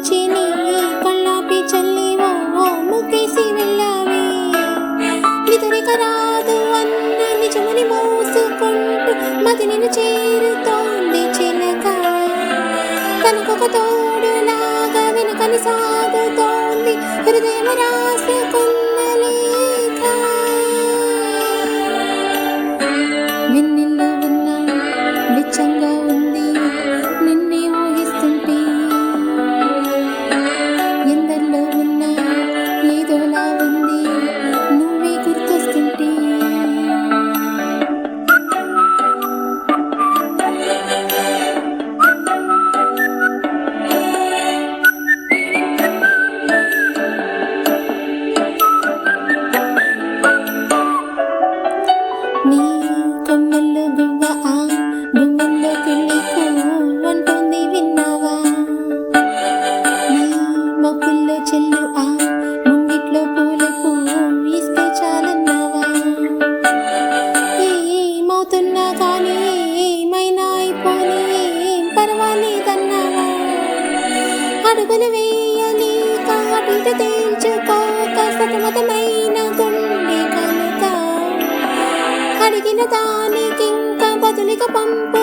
వచ్చి నీ కళ్ళాపి చల్లి ఓ ముక్కేసి వెళ్ళావే. నిదురిక రాదు అన్న నిజమని మోసుకుంటూ మది నిన్ను చేరుతోంది చిలక. తనకొక తోడులాగా వెనుకని సాగుతోంది హృదయం రాసుకున్న లేఖ. వెన్నెల్లో ఉన్నా వెచ్చంగా ఉంది నిన్నే ఊహిస్తుంటే. ఎందరిలో ఉన్నా ఏదోలా ఉంది నువ్వే గుర్తొస్తుంటే. నీ కొమ్మల్లో గువ్వ ఆ గువ్వల్లో కిళ్ళికు అంటుంది విన్నావా. నీ మొక్కుల్లో చెల్లు ఆ ముంగిట్లో పూలకు ఇస్తే చాలన్నావా. ఏమవుతున్నా కానీ ఏమైనా అయిపోనీ ఏం పర్వాలేదన్నావా. అడుగులు వేయలేక అటు ఇటు తేల్చుకోక సతమతమైన గుండె కనుక అడిగిన దానికింక బదులుగా పంపు